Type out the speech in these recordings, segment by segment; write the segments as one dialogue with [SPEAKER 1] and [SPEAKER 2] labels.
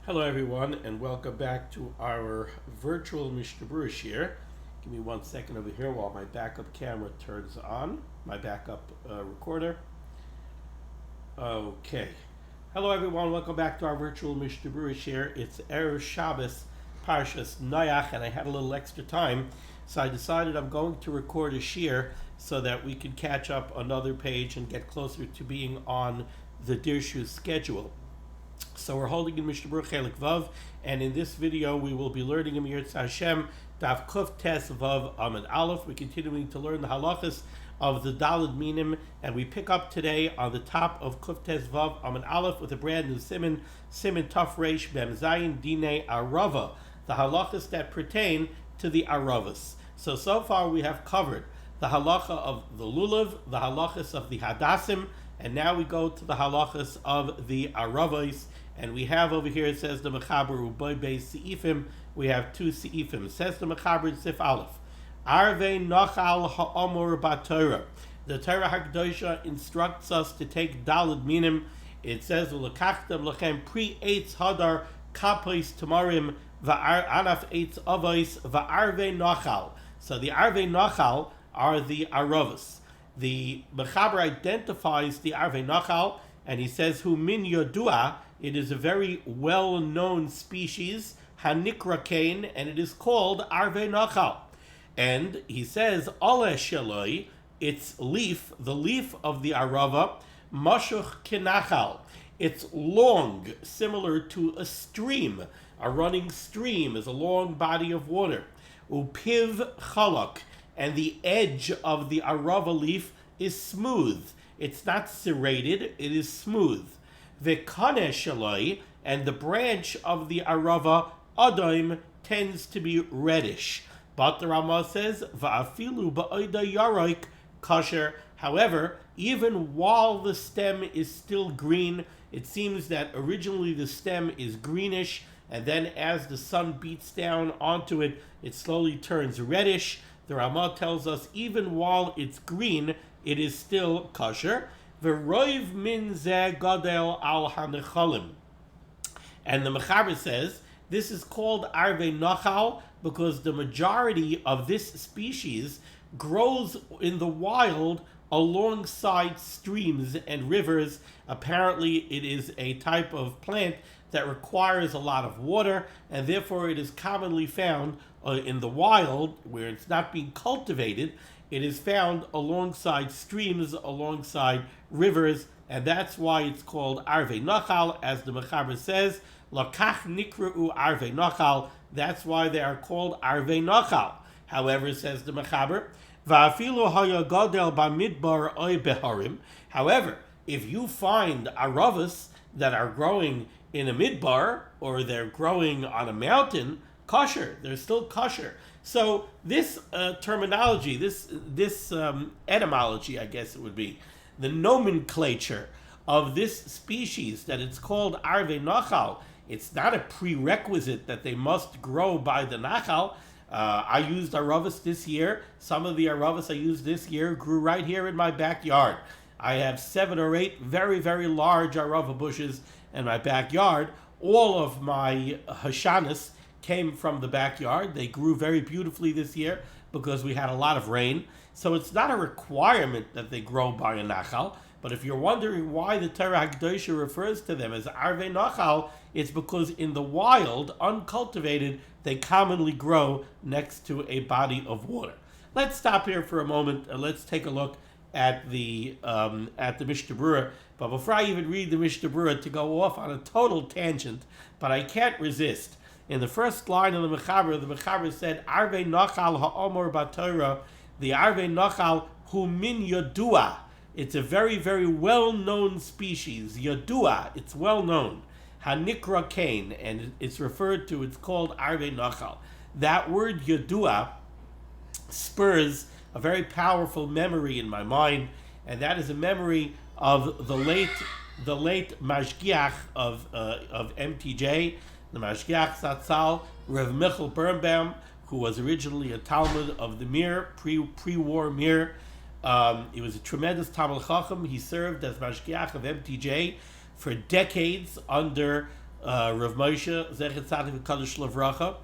[SPEAKER 1] Hello everyone and welcome back to our virtual Mishnah Berurah share. Give me 1 second over here while my backup camera turns on, my backup recorder. Okay. Hello everyone, welcome back to our virtual Mishnah Berurah share. It's Erev Shabbos, Parshas Noach, and I had a little extra time, so I decided I'm going to record a share so that we can catch up another page and get closer to being on the Dirshu schedule. So we're holding in Mishnah Berurah Chelik Vav, and in this video we will be learning in Yirtzeh Hashem Daf Kuf Tes Vav Amud Aleph. We're continuing to learn the halachos of the Daled Minim, and we pick up today on the top of Kuf Tes Vav Amud Aleph with a brand new Siman Taf Reish Mem Zayin Dine Arava, the halachos that pertain to the aravos. So far we have covered the halacha of the lulav, the halachos of the hadassim, and now we go to the halachos of the aravos. And we have over here, it says the Mechaber Uboy Beis Seifim. We have 2 Seifim. It says the Mechaber in Sif Aleph. Arvei Nachal Ha'omor BaTorah. The Torah HaKadosha instructs us to take Daled Minim. It says, V'lekachtem lachem pri eitz hadar kapois tamarim va'anaf eitz avos va'arvei Nachal. So the Arvei Nachal are the aravos. The Mechaber identifies the Arvei Nachal, and he says, Hu min yodua. It is a very well-known species, hanikra kain, and it is called Arvei Nachal. And he says, Ole Sheloi, its leaf, the leaf of the arava, mashuch kinachal. It's long, similar to a stream. A running stream is a long body of water. Upiv chalak, and the edge of the arava leaf is smooth. It's not serrated, it is smooth. V'kaneh shaloi, and the branch of the arava adaim tends to be reddish. But the Rama says, va'afilu ba'oida yaroik kosher. However, even while the stem is still green, it seems that originally the stem is greenish, and then as the sun beats down onto it, it slowly turns reddish. The Rama tells us even while it's green, it is still kosher. V'roiv min zeh gadel al hanechalim. And the Mechaber says this is called Arvei Nachal because the majority of this species grows in the wild alongside streams and rivers. Apparently it is a type of plant that requires a lot of water, and therefore it is commonly found in the wild where it's not being cultivated. It is found alongside streams, alongside rivers, and that's why it's called Arvei Nachal, as the Mechaber says, Lakach Nikra'u Arvei Nachal. That's why they are called Arvei Nachal. However, says the Mechaber, Va'afilu haya gadel bamidbar oy beharim. However, if you find aravos that are growing in a midbar, or they're growing on a mountain, kosher, they're still kosher. So this terminology, this etymology, I guess it would be, the nomenclature of this species, that it's called Arvei Nachal, it's not a prerequisite that they must grow by the Nachal. I used aravos this year. Some of the aravos I used this year grew right here in my backyard. I have 7 or 8 very, very large arava bushes in my backyard. All of my hashanas came from the backyard. They grew very beautifully this year because we had a lot of rain. So it's not a requirement that they grow by a nachal. But if you're wondering why the Torah HaKadosha refers to them as Arvei Nachal, it's because in the wild, uncultivated, they commonly grow next to a body of water. Let's stop here for a moment and let's take a look at the Mishnah Berurah. But before I even read the Mishnah Berurah, to go off on a total tangent, but I can't resist. In the first line of the Mechaber said, Arvei Nachal ha'omor BaTorah, the Arvei Nachal hu min yodua. It's a very, very well-known species. Yodua, it's well-known. Hanikra kain, and it's referred to, it's called Arvei Nachal. That word Yodua spurs a very powerful memory in my mind, and that is a memory of the late Mashgiach of MTJ, the Mashgiach Zatzal, Rev Michal Birnbaum, who was originally a Talmud of the Mir, pre-war Mir. He was a tremendous Talmud Chacham. He served as Mashgiach of MTJ for decades under Rav Moshe Zechet Tzadik V'Kadosh Levracha,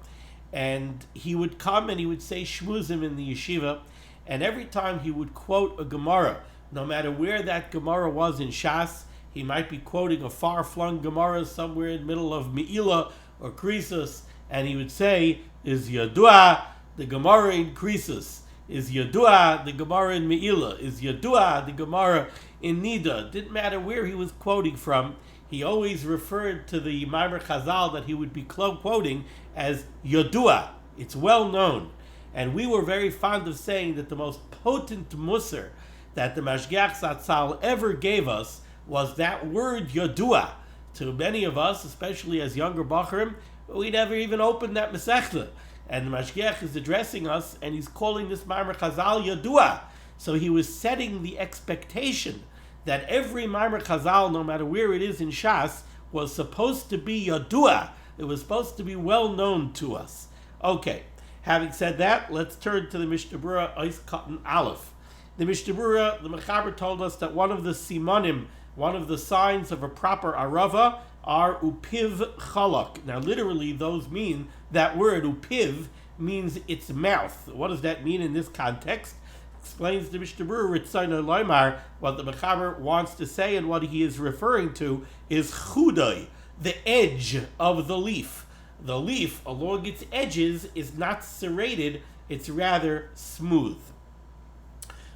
[SPEAKER 1] and he would come and he would say shmuzim in the yeshiva, and every time he would quote a Gemara, no matter where that Gemara was in Shas, he might be quoting a far-flung Gemara somewhere in the middle of Me'ilah or Krisus, and he would say, is Yadua the Gemara in Krisus? Is Yadua the Gemara in Me'ilah? Is Yadua the Gemara in Nida? Didn't matter where he was quoting from, he always referred to the Maimer Chazal that he would be quoting as Yadua. It's well known. And we were very fond of saying that the most potent musar that the Mashgiach Zatzal ever gave us was that word Yadua. To many of us, especially as younger Bacharim, we never even opened that Masechta. And the Mashgiach is addressing us, and he's calling this Maimer Chazal Yadua. So he was setting the expectation that every Maimer Chazal, no matter where it is in Shas, was supposed to be Yadua. It was supposed to be well known to us. Okay, having said that, let's turn to the Mishnah Berurah Ois Katan Aleph. The Mishnah Berurah, the Mechaber told us that one of the Simanim, one of the signs of a proper arava, are upiv chalak. Now, literally, those mean, that word upiv means its mouth. What does that mean in this context? Explains the Mishnah Berurah Ritzayna Loimar. What the Mechaber wants to say and what he is referring to is chudai, the edge of the leaf. The leaf, along its edges, is not serrated, it's rather smooth.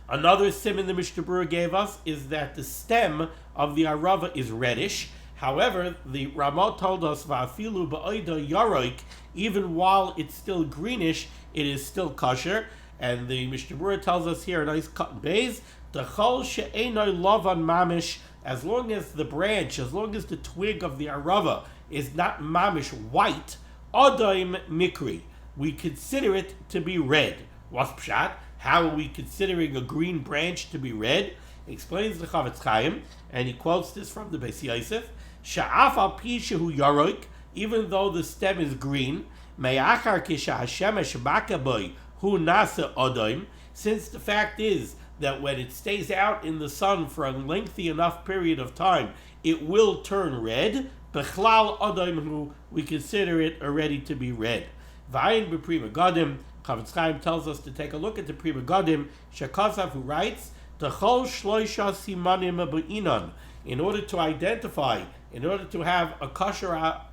[SPEAKER 1] Another siman the Mishnah Berurah gave us is that the stem of the arava is reddish. However, the Ramah told us, Va'afilu ba'oida yaroik, even while it's still greenish, it is still kosher. And the Mishnah Berurah tells us here, a nice cut and bays, D'chol she'enoi lavan mamish, as long as the branch, as long as the twig of the arava is not mamish white, odaim mikri, we consider it to be red. What's pshat? How are we considering a green branch to be red? He explains the Chavetz Chaim, and he quotes this from the Beis Yosef, Sha'af al pi shehu yaroik, even though the stem is green, me'achar kisha hashemesh bakaboy hu nasa odaim, since the fact is that when it stays out in the sun for a lengthy enough period of time, it will turn red. Bechlal odaim hu, we consider it already to be red. V'ayin b'prima gadim, Chavetz Chaim tells us to take a look at the Prima Gadim, Shekasav, who writes, T'chol shloisha simanim b'inon. In order to identify, in order to have a kosher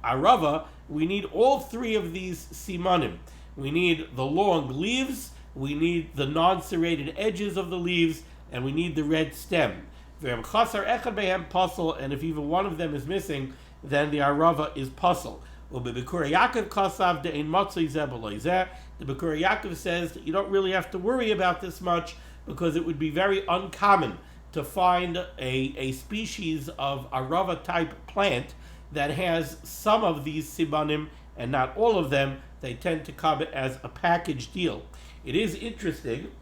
[SPEAKER 1] arava, we need all three of these simanim. We need the long leaves, we need the non-serrated edges of the leaves, and we need the red stem. And if even one of them is missing, then the arava is puzzle. The Berurah Yaakov says that you don't really have to worry about this much because it would be very uncommon to find a species of arava type plant that has some of these simanim and not all of them. They tend to come as a package deal. It is interesting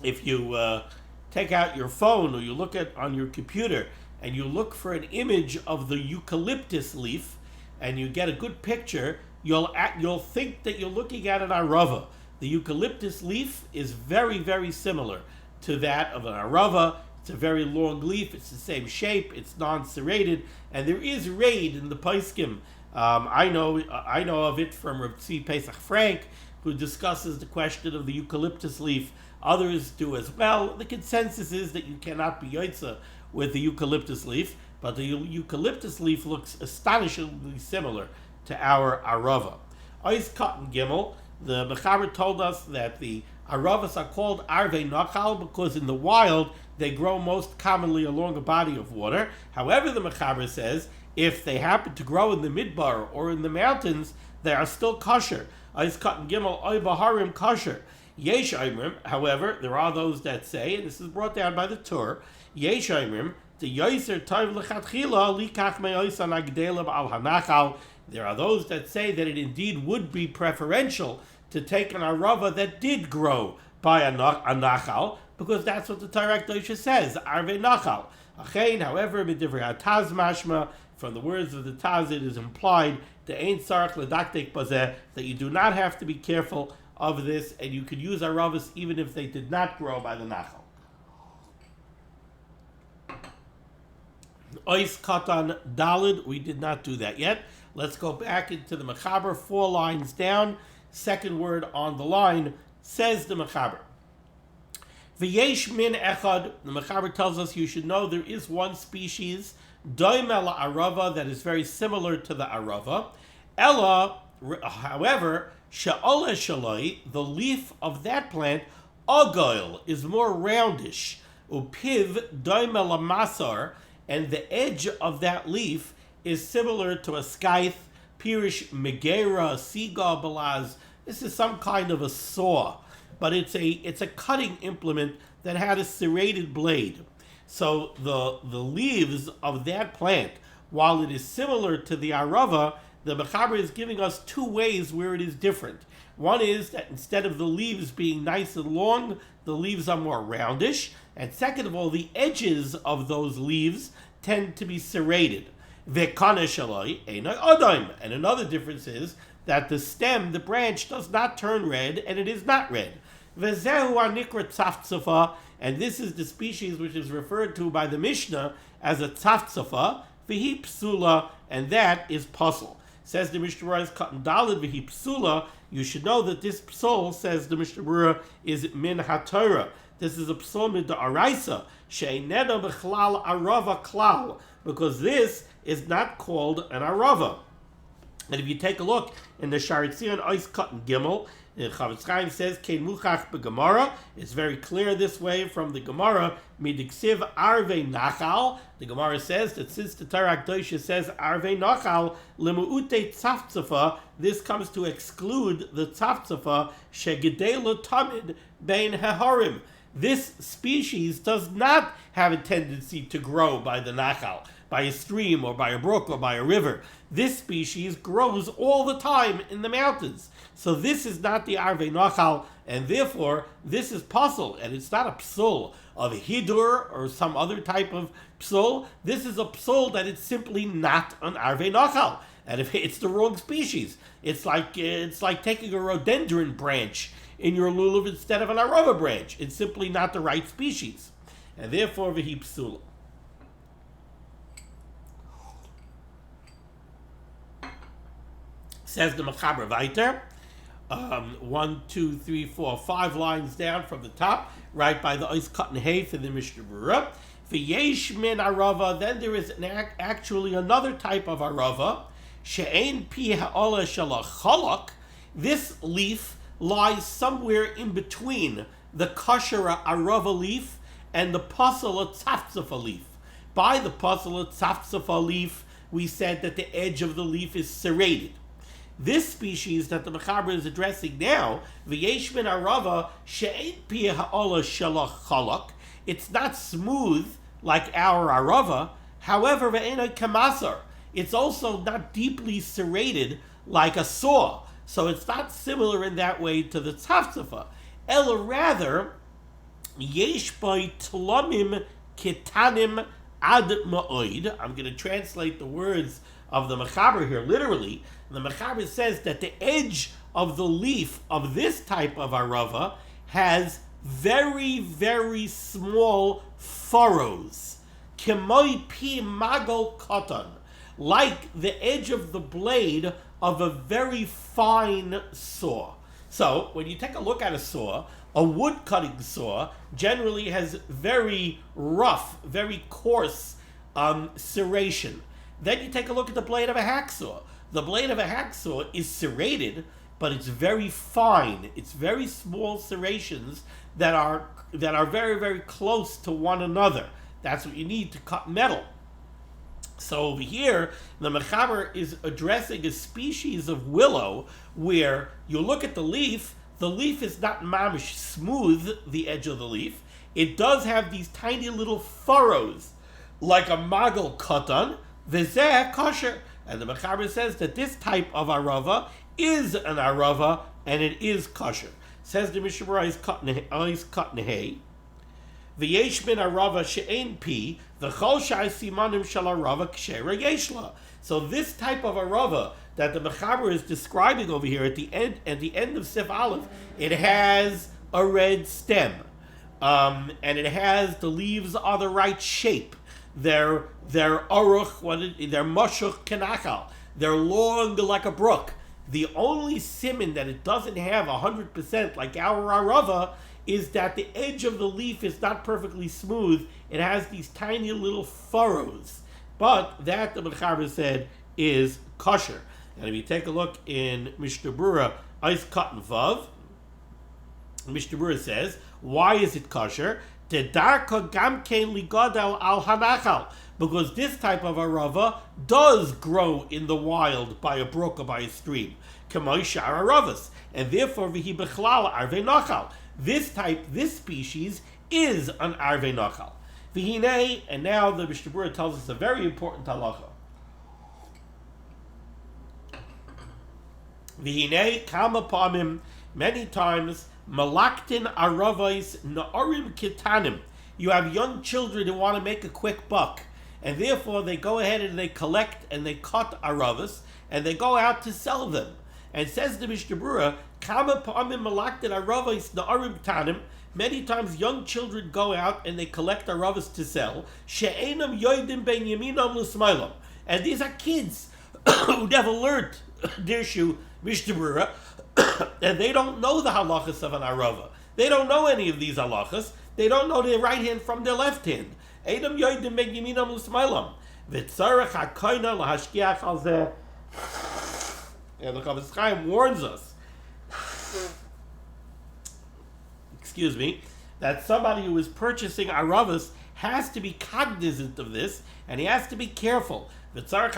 [SPEAKER 1] if you take out your phone or you look at on your computer and you look for an image of the eucalyptus leaf and you get a good picture, you'll think that you're looking at an arava. The eucalyptus leaf is very, very similar to that of an arava. It's a very long leaf. It's the same shape. It's non-serrated, and there is raid in the Paiskim. I know of it from Rav Tzvi Pesach Frank, who discusses the question of the eucalyptus leaf. Others do as well. The consensus is that you cannot be yotza with the eucalyptus leaf, but the eucalyptus leaf looks astonishingly similar to our arava. Ois Katan Gimel, the Mechaber told us that the aravos are called arvei nachal because in the wild they grow most commonly along a body of water. However, the Mechaber says if they happen to grow in the midbar or in the mountains, they are still kosher. Ois Katan Gimel, oy baharim kosher. Yesh Oimrim, however, there are those that say, and this is brought down by the Torah, Yesh Oimrim, the Yoiser Tov Lechatchila Likach Me'oisan Agdelim Al Hanachal. There are those that say that it indeed would be preferential to take an arava that did grow by a nachal, because that's what the Torah Kedosha says, Arvei Nachal. Achein, however, Midivrei Taz Mashma, from the words of the Taz, it is implied the Ein Sarach Ledaktek Bazeh, that you do not have to be careful of this, and you could use aravos even if they did not grow by the nachal. Ois Katan Dalid, we did not do that yet. Let's go back into the Mechaber, 4 lines down. Second word on the line, says the Mechaber. V'yesh min echad, the Mechaber tells us you should know there is one species, doimel arava, that is very similar to the arava. Ella, however, she'ola shaloi, the leaf of that plant, ogoil, is more roundish. Upiv doimel masar, and the edge of that leaf is similar to a scythe, pirish megera, siga balaz. This is some kind of a saw, but it's a cutting implement that had a serrated blade. So the leaves of that plant, while it is similar to the arava, the Mechaber is giving us 2 ways where it is different. One is that instead of the leaves being nice and long, the leaves are more roundish. And second of all, the edges of those leaves tend to be serrated. And another difference is that the stem, the branch, does not turn red, and it is not red. And this is the species which is referred to by the Mishnah as a tzafzafa, v'hi psula, and that is puzzle. Says the Mishnah Berurah is cotton dalid v'hi psula. You should know that this psul, says the Mishnah Berurah, is min HaTorah. This is a psul min da'araisa, she'einena b'chlal arava klal, because this is not called an arava. And if you take a look in the Sharitzion Ois Cotton Gimel, Chavetz Chaim says, Kein muchach beGemara. It's very clear this way from the Gemara, Midiksiv arve nachal. The Gemara says that since the Torah Kedosha says arve nachal, lemuute tzafzafa, this comes to exclude the tzafzafa, shegedelu tamid bein heharim. This species does not have a tendency to grow by the nachal, by a stream or by a brook or by a river. This species grows all the time in the mountains. So this is not the arvei nachal, and therefore this is puzzle, and it's not a psul of a hidur or some other type of psul. This is a psul that it's simply not an arvei nachal, and if it's the wrong species, it's like taking a rhododendron branch in your lulav instead of an arava branch. It's simply not the right species, and therefore v'hi psula. Says the Mechaber weiter, 1, 2, 3, 4, 5 lines down from the top, right by the Ois Cotton Hay in the Mishnah Berurah. V'yesh min arava, then there is actually another type of arava, she'ein pi ha'ola shala chalak. This leaf lies somewhere in between the kosher arava leaf and the pasala tzafzafa leaf. By the pasala tzafzafa leaf, we said that the edge of the leaf is serrated. This species that the Mechaber is addressing now, v'yesh min arava she'ein pi ha'ola shala chalak, it's not smooth like our arava. However, ve'ena kamasar, it's also not deeply serrated like a saw. So it's not similar in that way to the tzafzafa. Ela rather, yesh by tlamim ketanim ad ma'oid. I'm going to translate the words of the Mechaber here literally. The Mechaber says that the edge of the leaf of this type of arava has very, very small furrows. Kemoi pi magol katan, like the edge of the blade of a very fine saw. So, when you take a look at a saw, a wood cutting saw generally has very rough, very coarse serration. Then you take a look at the blade of a hacksaw. The blade of a hacksaw is serrated, but it's very fine. It's very small serrations that are very, very close to one another. That's what you need to cut metal. So over here, the Mechaber is addressing a species of willow where you look at the leaf is not mamish smooth, the edge of the leaf. It does have these tiny little furrows, like a magel katan, v'zeh kosher. And the Mechaber says that this type of arava is an arava, and it is kosher. Says the Mishnah Berurah is cotton hay. V'yesh min arava she'ein pi, v'chol shai simanim shel arava k'shera yeshla. So this type of arava that the Mechaber is describing over here at the end of Sif Aleph, it has a red stem, and it has the leaves are the right shape. they're aruch, they're mashuch kenachal. They're long like a brook. The only siman that it doesn't have 100% like our arava is that the edge of the leaf is not perfectly smooth. It has these tiny little furrows. But that, the Mechaber said, is kosher. And if you take a look in Mishnah Berurah, Eis Katan Vav, Mishnah Berurah says, why is it kosher? Tedarka gamkein ligadal al hanachal. Because this type of arava does grow in the wild by a brook or by a stream. Kamoi shar aravos. And therefore, vihi bechlal arvei nachal. This species is an arvei nachal. Vihine, and now the Mishnah Berurah tells us a very important halacha. Vihine kama pamim, many times, malaktin aravos na'orim kitanim. You have young children who want to make a quick buck. And therefore, they go ahead and they collect and they cut aravos and they go out to sell them. And says the Mishnah Berurah, "Kama pa'amim malaktin aravos na'arim tanim." Many times, young children go out and they collect aravos to sell. She'enam yoidim ben yaminam l'smailam, and these are kids who never learned Dirshu Mishnah Berurah, and they don't know the halachos of an arava. They don't know any of these halachos. They don't know their right hand from their left hand. Edom yoidim ben yaminam l'smailam. V'tzarech hakoina lahashkiach al zeh. And the Chavetz Chaim warns us, that somebody who is purchasing aravos has to be cognizant of this, and he has to be careful. If you're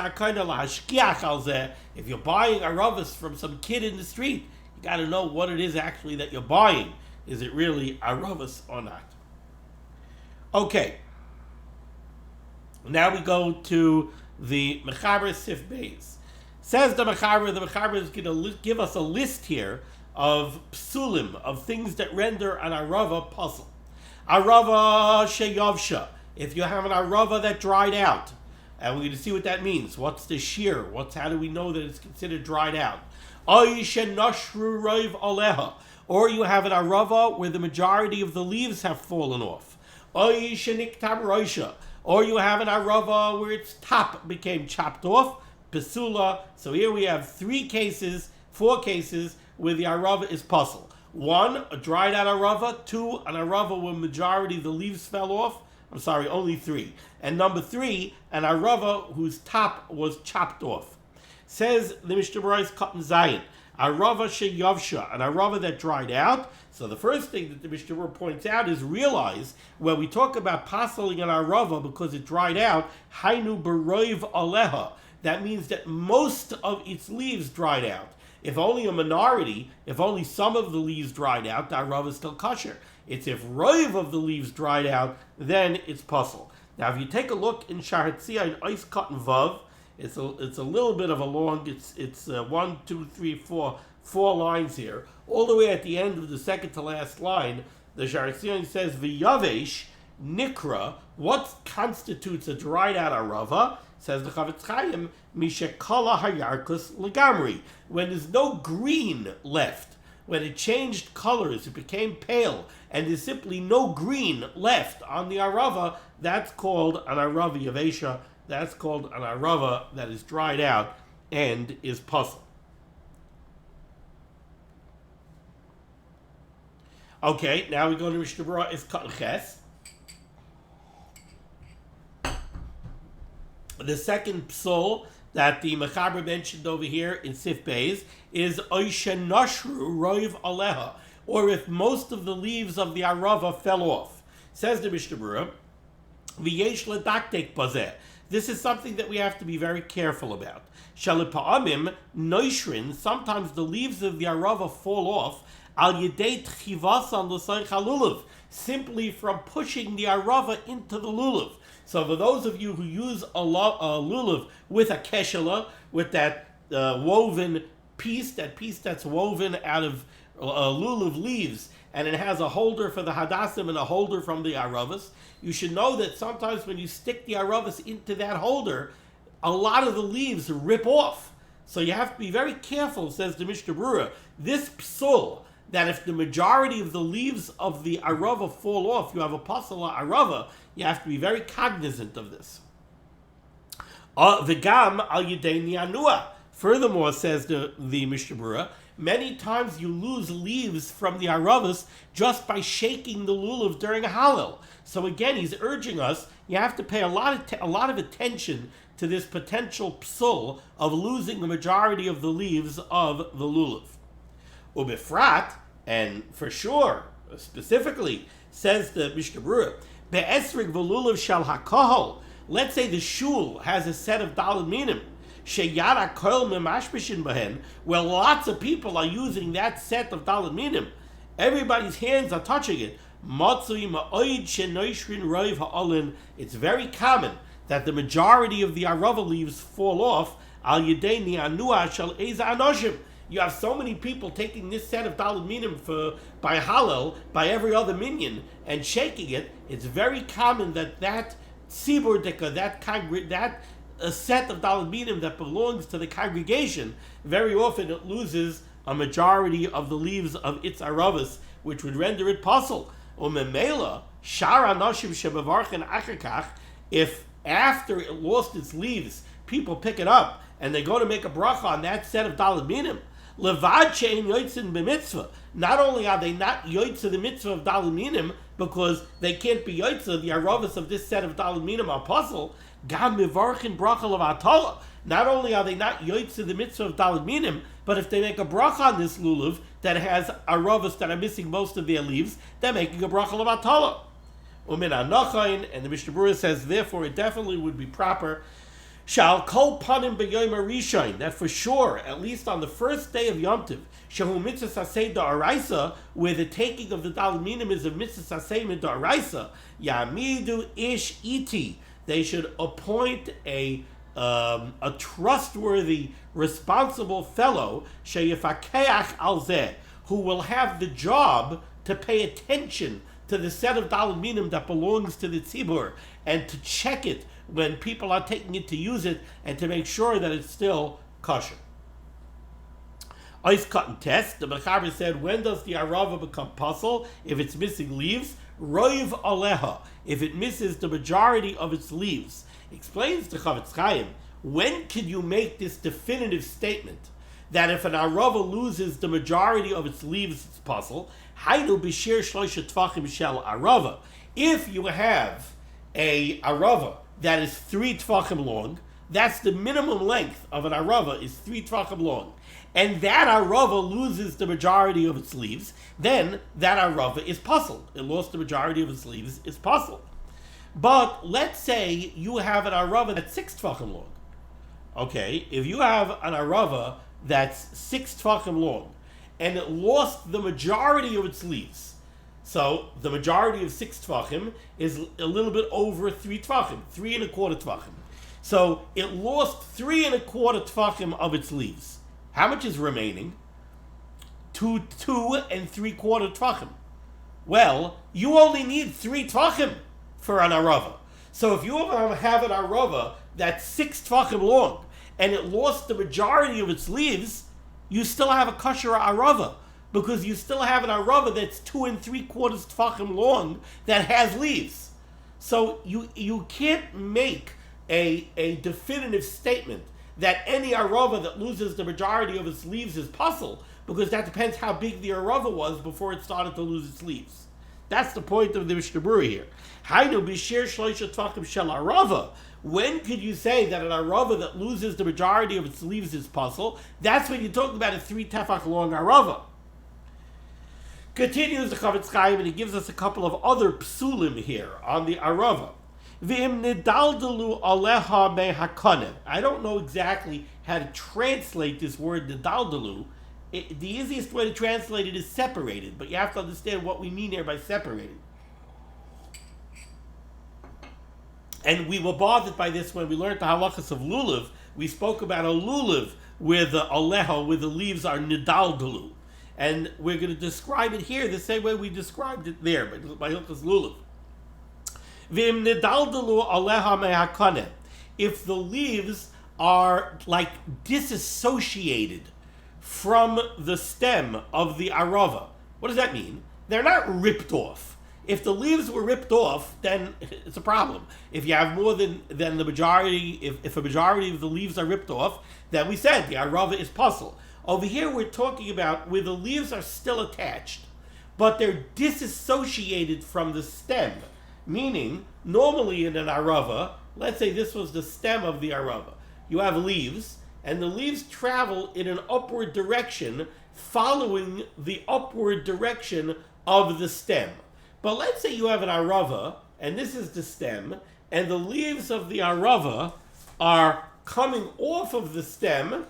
[SPEAKER 1] buying aravos from some kid in the street, you got to know what it is actually that you're buying. Is it really aravos or not? Okay. Now we go to the Mechaber Sif Beis. Says the Mechaber is going to give us a list here of psulim, of things that render an arava puzzle. Arava sheyavsha. If you have an arava that dried out, and we're going to see what that means. What's the shear? How do we know that it's considered dried out? Oy shenashru roiv aleha. Or you have an arava where the majority of the leaves have fallen off. Oy sheniktab roisha. Or you have an arava where its top became chopped off. Pesula. So here we have 4 cases where the arava is puzzle. 1, a dried out arava. 2, an arava where majority of the leaves fell off. Only 3. And number 3, an arava whose top was chopped off. Says the Mishnah Berurah's Katan Zayin, arava sheyavsha, an arava that dried out. So the first thing that the Mishnah Berurah points out is realize when we talk about puzzling an arava because it dried out, hainu beroiv aleha. That means that most of its leaves dried out. If only a minority, if only some of the leaves dried out, the arava is still kosher. It's if roiv of the leaves dried out, then it's puzzle. Now, if you take a look in Shahatzia in Eis Katan Vav, it's a little bit of a long. It's 1, 2, 3, 4 lines here, all the way at the end of the second to last line. The Shahatzia says v'yavesh nikra. What constitutes a dried out arava? Says the Chavetz Chaim, mishekala hayarkus legamri. When there's no green left, when it changed colors, it became pale, and there's simply no green left on the arava, that's called an arava yavesha. That's called an arava that is dried out and is puzzle. Okay, now we go to Mishnah Berurah is Katan Ches. The second psul that the Mechaber mentioned over here in Sif Beis is Oishen Nashru Roiv Aleha, or if most of the leaves of the arava fell off. Says the Mishnah Berurah, V'yesh ledaktek bazeh. This is something that we have to be very careful about. Shalipa'amim noishrin, sometimes the leaves of the arava fall off, al yedei tchivasan l'saych halulav, simply from pushing the arava into the lulav. So for those of you who use a lulav with a keshelah, with that woven piece, that piece that's woven out of lulav leaves, and it has a holder for the hadassim and a holder from the aravos, you should know that sometimes when you stick the aravos into that holder, a lot of the leaves rip off. So you have to be very careful, says the Mishnah Berurah. This psul, that if the majority of the leaves of the arava fall off, you have a pasala arava, you have to be very cognizant of this. V'gam al yedei ni'anua. Furthermore, says the Mishnah Berurah, many times you lose leaves from the aravos just by shaking the lulav during a halal. So again, he's urging us, you have to pay a lot of attention to this potential psul of losing the majority of the leaves of the lulav. Ubefrat, and for sure, specifically, says the Mishnah Berurah, be'esrig v'lulav shal hakohol. Let's say the shul has a set of daled minim, sheyara koil memashbishin behen, where lots of people are using that set of daled minim. Everybody's hands are touching it. It's very common that the majority of the arava leaves fall off. You have so many people taking this set of daled minim by halal, by every other minyan, and shaking it. It's very common that tzibur dika, that set of daled minim that belongs to the congregation, very often it loses a majority of the leaves of its aravos, which would render it puzzle. If after it lost its leaves, people pick it up and they go to make a bracha on that set of daled minim, not only are they not yoitza the mitzvah of daled minim because they can't be yoitza, the aravos of this set of daled minim are puzzle, gam mivarchin bracha of HaTorah. Not only are they not yoitza the mitzvah of daled minim, but if they make a bracha on this lulav that has aravos that are missing most of their leaves, they're making a bracha of HaTorah. And the Mishnah Berurah says, therefore, it definitely would be proper shall kol panim b'yom harishon, that for sure, at least on the first day of Yom Tov, shehu mitzvah saseh da'araisa, where the taking of the daled minim is a mitzvah saseh da'araisa, yamidu ish iti, they should appoint a trustworthy, responsible fellow, sheyifakeach al zeh, who will have the job to pay attention to the set of daled minim that belongs to the tzibur, and to check it when people are taking it to use it, and to make sure that it's still kosher. Ice cut and test. The Mechaber said, when does the arava become puzzle? If it's missing leaves. Roiv aleha, if it misses the majority of its leaves. Explains to Chavetz Chaim, when can you make this definitive statement that if an arava loses the majority of its leaves, it's puzzle? Hainu b'shir shloisha tvachim shel arava. If you have a arava that is 3 tvachim long, that's the minimum length of an arava, is 3 tvachim long, and that arava loses the majority of its leaves, then that arava is puzzled. It lost the majority of its leaves, it's puzzled. But let's say you have an arava that's 6 tvachim long. Okay, if you have an arava that's 6 tvachim long, and it lost the majority of its leaves, so the majority of 6 tvachim is a little bit over 3 tvachim, 3 1/4 tvachim. So it lost 3 1/4 tvachim of its leaves. How much is remaining? 2 3/4 tvachim. Well, you only need 3 tvachim for an arava. So if you have an arava that's 6 tvachim long and it lost the majority of its leaves, you still have a kosher arava, because you still have an arava that's 2 3/4 tvachim long that has leaves. So you can't make a definitive statement that any arava that loses the majority of its leaves is puzzle, because that depends how big the arava was before it started to lose its leaves. That's the point of the Mishnah Berurah here. Hainu b'shir shloisha tvachim shel arava. When could you say that an arava that loses the majority of its leaves is puzzle? That's when you're talking about a 3 tefach long arava. Continues the Chavetz Chaim, and he gives us a couple of other psulim here on the arava. V'im nidaldalu aleha mehakonem. I don't know exactly how to translate this word nidaldalu. The easiest way to translate it is separated, but you have to understand what we mean here by separated. And we were bothered by this when we learned the halachos of lulav. We spoke about a lulav where the aleha, where the leaves are nidaldalu. And we're going to describe it here the same way we described it there, by halachos lulav. V'im nidaldalu aleha mehakonem. If the leaves are like disassociated from the stem of the arava, What does that mean? They're not ripped off. If the leaves were ripped off, then it's a problem. If you have more than the majority, if a majority of the leaves are ripped off, then we said the arava is puzzle. Over here we're talking about where the leaves are still attached, but they're disassociated from the stem. Meaning, normally in an arava, let's say this was the stem of the arava. You have leaves, and the leaves travel in an upward direction following the upward direction of the stem. But let's say you have an arava, and this is the stem, and the leaves of the arava are coming off of the stem.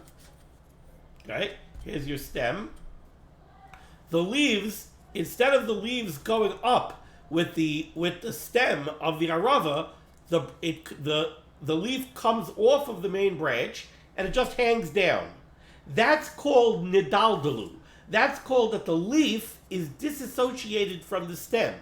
[SPEAKER 1] Okay, here's your stem. The leaves, instead of the leaves going up with the stem of the arava, the leaf comes off of the main branch and it just hangs down. That's called nidaldalu. That's called that the leaf is disassociated from the stem.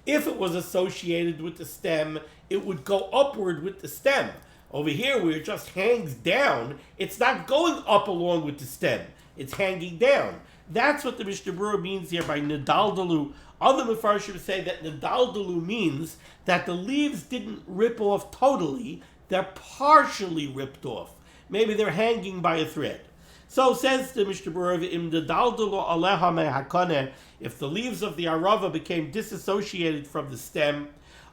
[SPEAKER 1] If it was associated with the stem, it would go upward with the stem. Over here, where it just hangs down, it's not going up along with the stem. It's hanging down. That's what the Mishnah Berurah means here by nidaldalu. Other Mefarshim say that nidaldalu means that the leaves didn't rip off totally, they're partially ripped off. Maybe they're hanging by a thread. So says the Mishnah Berurah, im nidaldalu aleha mehakaneh, if the leaves of the arava became disassociated from the stem,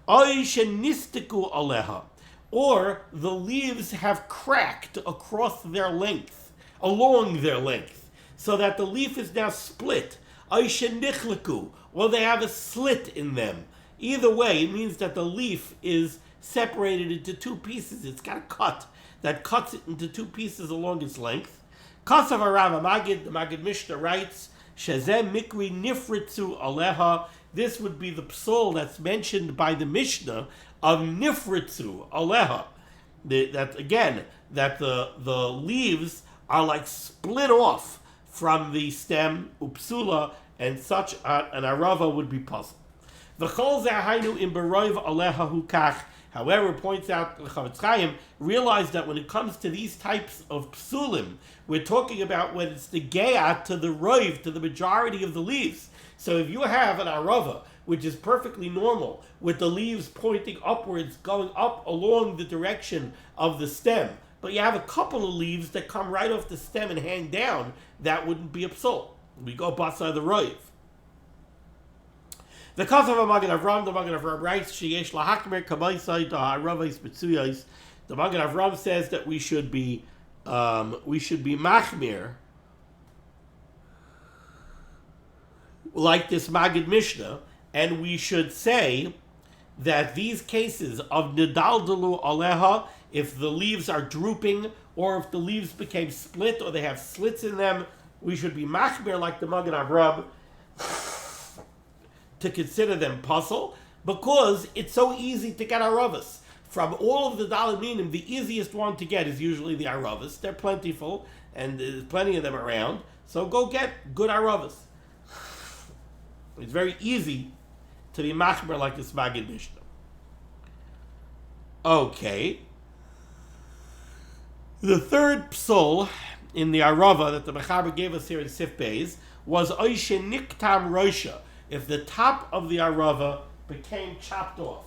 [SPEAKER 1] oy shenistiku aleha, or the leaves have cracked across their length, along their length, so that the leaf is now split, oy shenichliku, or they have a slit in them. Either way, it means that the leaf is separated into two pieces. It's got a cut that cuts it into two pieces along its length. Kasav Rav Magid, the Magid Mishnah writes, Shezem mikri nifritzu aleha. This would be the psul that's mentioned by the Mishnah of nifritzu aleha. That the leaves are like split off from the stem, upsula, and such an arava would be puzzled. V'chol zehainu im beroiv aleha hukach. However, points out the Chavetz Chaim, realize that when it comes to these types of psulim, we're talking about when it's the ge'at to the roiv, to the majority of the leaves. So if you have an arava, which is perfectly normal, with the leaves pointing upwards, going up along the direction of the stem, but you have a couple of leaves that come right off the stem and hang down, that wouldn't be a psul. We go basar the roiv. The Kasav Magen Avram, the Magen Avram writes, Sheyesh lahakmer kamaisai da aravos b'tzuyos. The Magen Avram says that we should be machmir, like this Magid Mishnah, and we should say that these cases of nidaldalu aleha, if the leaves are drooping, or if the leaves became split, or they have slits in them, we should be machmir like the Magen Avram, to consider them puzzle, because it's so easy to get aravos. From all of the dalaminim, the easiest one to get is usually the aravos. They're plentiful, and there's plenty of them around, so go get good aravos. It's very easy to be machmer like this Magid Mishnah. Okay. The third psul in the arava that the Mechaber gave us here in Sif Beis was oishe niktam roisha, if the top of the arava became chopped off.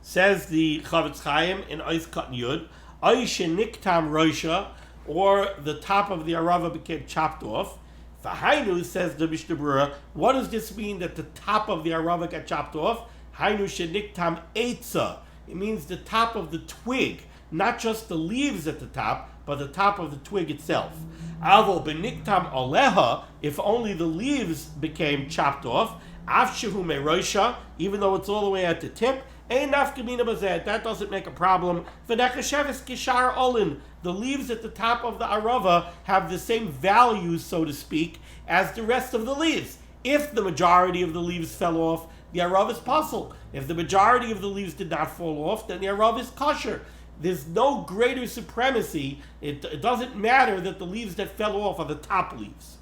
[SPEAKER 1] Says the Chavetz Chaim in Ois Katan Yud, Oishe Niktam Roisha, or the top of the arava became chopped off. V'hainu, says the Mishnah Berurah, what does this mean that the top of the arava got chopped off? Hainu sheniktam eitza. It means the top of the twig, not just the leaves at the top, but the top of the twig itself. Avo beniktam aleha, if only the leaves became chopped off, afshehu meroisha, even though it's all the way at the tip, ein nafkamina bazeh, that doesn't make a problem. V'nechasheves kishar olin, the leaves at the top of the arava have the same value, so to speak, as the rest of the leaves. If the majority of the leaves fell off, the arava is puzzle. If the majority of the leaves did not fall off, then the arava is kosher. There's no greater supremacy. It doesn't matter that the leaves that fell off are the top leaves.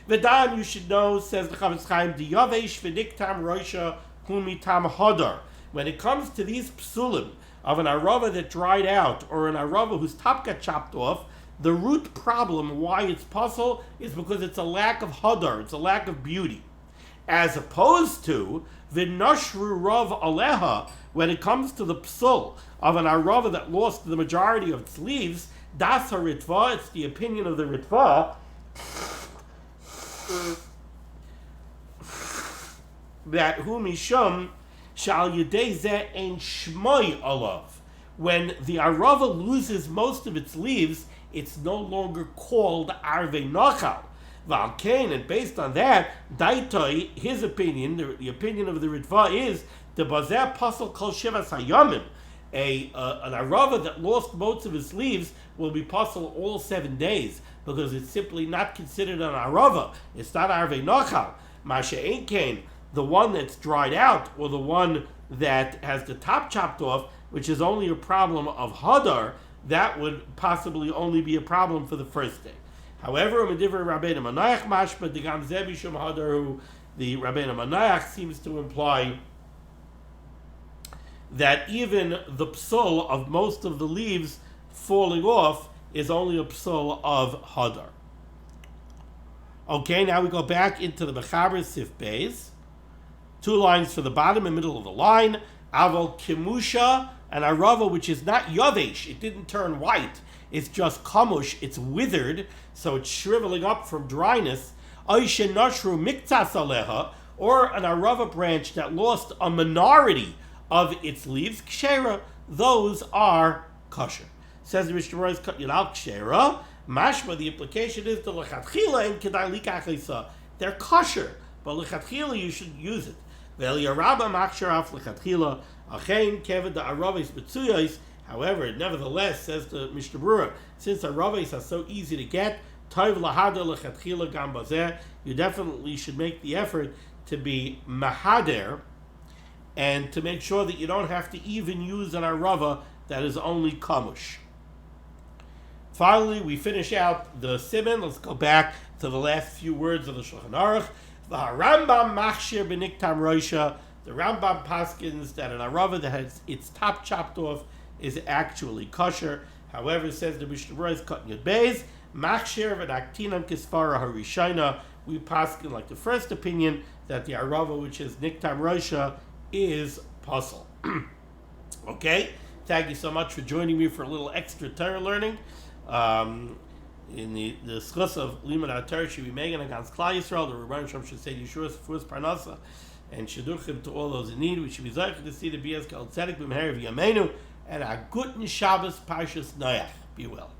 [SPEAKER 1] V'dan, you should know, says the Chavetz Chaim, Diyavesh v'niktam roisha humitam hodar. When it comes to these psulim of an arava that dried out or an arava whose top got chopped off, the root problem why it's puzzle is because it's a lack of hadar, it's a lack of beauty. As opposed to the nashru rav aleha, when it comes to the psul of an arava that lost the majority of its leaves, das haritva, it's the opinion of the ritva, that hu mishum shal yedei zeh ein shmoi alav. When the arava loses most of its leaves, it's no longer called arvei nachal. Valkain, and based on that, daitoi, his opinion, the opinion of the ritva is the bazeh pasal kol shivas hayamim. An arava that lost most of its leaves will be pasal all 7 days because it's simply not considered an arava. It's not arvei nachal. Masha einkein, the one that's dried out or the one that has the top chopped off, which is only a problem of hadar, that would possibly only be a problem for the first day. However, the Rabbeinu Manayach seems to imply that even the psul of most of the leaves falling off is only a psul of hadar. Okay, now we go back into the Mechaber Sif Beis. 2 lines for the bottom and middle of the line. Aval kimusha, an arava which is not yavesh, it didn't turn white, it's just kamush, it's withered, so it's shriveling up from dryness. Oishe nashru miktas aleha, or an arava branch that lost a minority of its leaves, kshera, those are kosher. Says the Mishnah Berurah, cut yilal kshera, mashma, the implication is the lechatchila and kedai likachisa. They're kosher, but lechatchila you should use it. However, nevertheless, says the Mishnah Berurah, since aravos are so easy to get, you definitely should make the effort to be mahader and to make sure that you don't have to even use an arava that is only kamush. Finally, we finish out the Siman. Let's go back to the last few words of the Shulchan Aruch. The Rambam machshir b'niktam roisha. The Rambam paskins that an arava that has its top chopped off is actually kosher. However, says the Mishnah Berurah, cut yud beis machshir v'naktinam kisfara harishayna. We paskin like the first opinion that the arava which is niktam roisha is puzzle. Okay, thank you so much for joining me for a little extra Torah learning. In the schus of limud HaTorah should be megan against Klal Yisrael. The Rebbeinu Shem should say Yeshua Fuz Parnasa and Shidduchim to all those in need. We should be zeicher to see the Bias Kal Tzedek B'Meher V'Yameinu and a Guten Shabbos Parshas Noach. Be well.